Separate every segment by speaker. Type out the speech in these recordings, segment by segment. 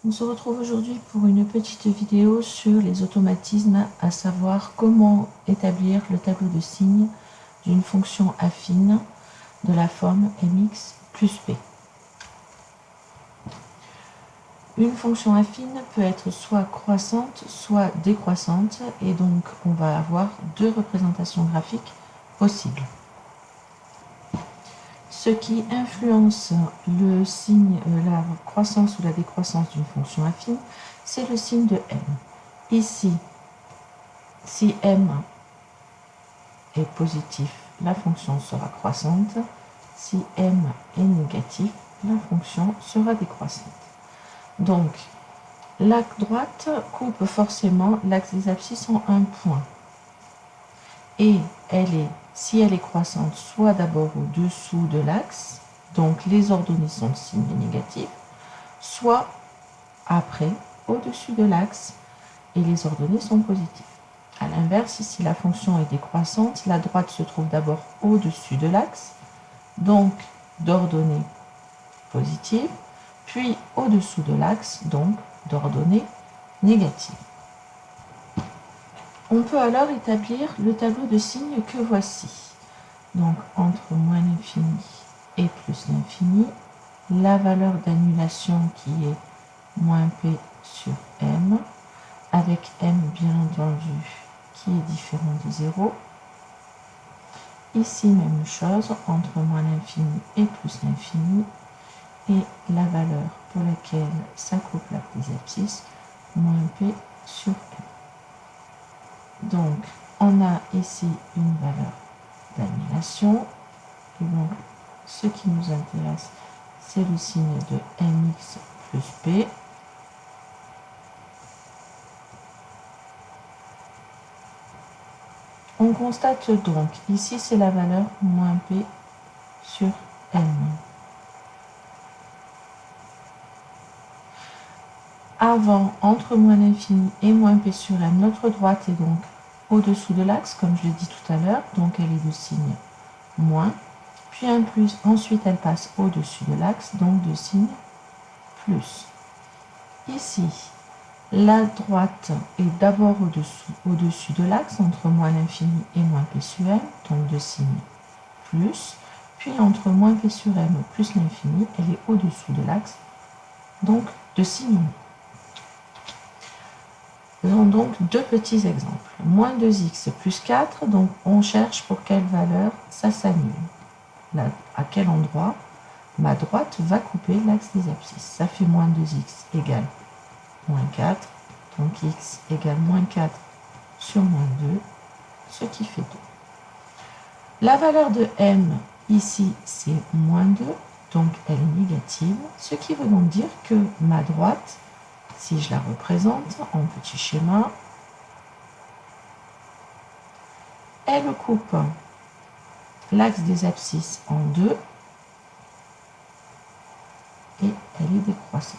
Speaker 1: On se retrouve aujourd'hui pour une petite vidéo sur les automatismes, à savoir comment établir le tableau de signes d'une fonction affine de la forme mx plus p. Une fonction affine peut être soit croissante, soit décroissante, et donc on va avoir deux représentations graphiques possibles. Ce qui influence le signe, la croissance ou la décroissance d'une fonction affine, c'est le signe de m. Ici, si m est positif, la fonction sera croissante. Si m est négatif, la fonction sera décroissante. Donc, l'axe droite coupe forcément l'axe des abscisses en un point. Et si elle est croissante, soit d'abord au-dessous de l'axe, donc les ordonnées sont de signe négatif, soit après, au-dessus de l'axe, et les ordonnées sont positives. A l'inverse, si la fonction est décroissante, la droite se trouve d'abord au-dessus de l'axe, donc d'ordonnées positives, puis au-dessous de l'axe, donc d'ordonnées négatives. On peut alors établir le tableau de signes que voici. Donc entre moins l'infini et plus l'infini, la valeur d'annulation qui est moins p sur m, avec m bien entendu qui est différent de 0. Ici, même chose, entre moins l'infini et plus l'infini, et la valeur pour laquelle ça coupe l'axe des abscisses, moins p sur m. Donc, on a ici une valeur d'annulation, et donc ce qui nous intéresse, c'est le signe de mx plus p. On constate donc, ici c'est la valeur moins p sur m. Avant, entre moins l'infini et moins p sur m, notre droite est donc au-dessous de l'axe, comme je l'ai dit tout à l'heure, donc elle est de signe moins, puis un plus, ensuite elle passe au-dessus de l'axe, donc de signe plus. Ici, la droite est d'abord au-dessus de l'axe, entre moins l'infini et moins p sur m, donc de signe plus, puis entre moins p sur m plus l'infini, elle est au-dessous de l'axe, donc de signe moins. Nous avons donc deux petits exemples. Moins 2x plus 4, donc on cherche pour quelle valeur ça s'annule. À quel endroit ma droite va couper l'axe des abscisses. Ça fait moins 2x égale moins 4, donc x égale moins 4 sur moins 2, ce qui fait 2. La valeur de m, ici, c'est moins 2, donc elle est négative, ce qui veut donc dire que ma droite, si je la représente en petit schéma, elle coupe l'axe des abscisses en 2 et elle est décroissante.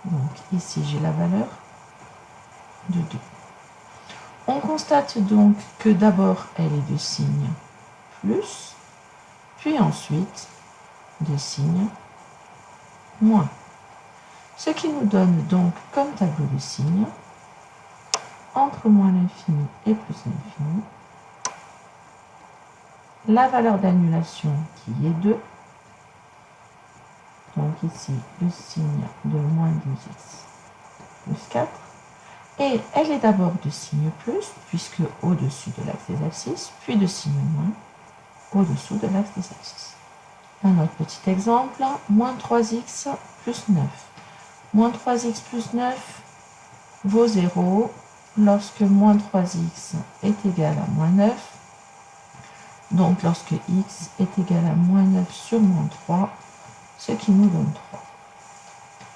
Speaker 1: Donc ici j'ai la valeur de 2. On constate donc que d'abord elle est de signe plus, puis ensuite de signe moins. Ce qui nous donne donc comme tableau de signes, entre moins l'infini et plus l'infini, la valeur d'annulation qui est 2, donc ici le signe de moins 2x plus 4, et elle est d'abord de signe plus, puisque au-dessus de l'axe des abscisses, puis de signe moins, au-dessous de l'axe des abscisses. Un autre petit exemple, moins 3x plus 9. Moins 3x plus 9 vaut 0 lorsque moins 3x est égal à moins 9. Donc lorsque x est égal à moins 9 sur moins 3, ce qui nous donne 3.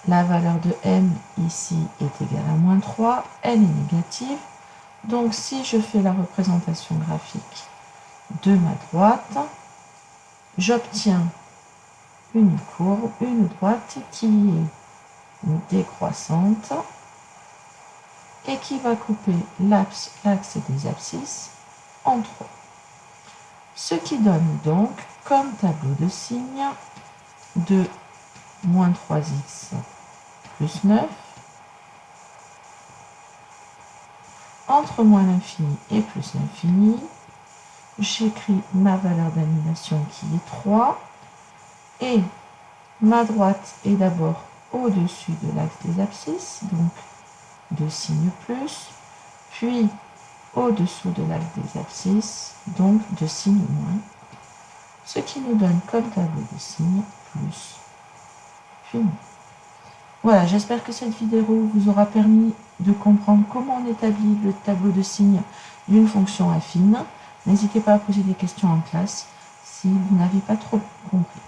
Speaker 1: La valeur de m ici est égale à moins 3, elle est négative. Donc si je fais la représentation graphique de ma droite, j'obtiens une courbe, une droite qui est décroissante et qui va couper l'axe des abscisses en 3. Ce qui donne donc comme tableau de signes de moins 3x plus 9, entre moins l'infini et plus l'infini, j'écris ma valeur d'annulation qui est 3, et ma droite est d'abord au-dessus de l'axe des abscisses, donc de signe plus, puis au-dessous de l'axe des abscisses, donc de signe moins, ce qui nous donne comme tableau de signes plus, puis moins. Voilà, j'espère que cette vidéo vous aura permis de comprendre comment on établit le tableau de signes d'une fonction affine. N'hésitez pas à poser des questions en classe si vous n'avez pas trop compris.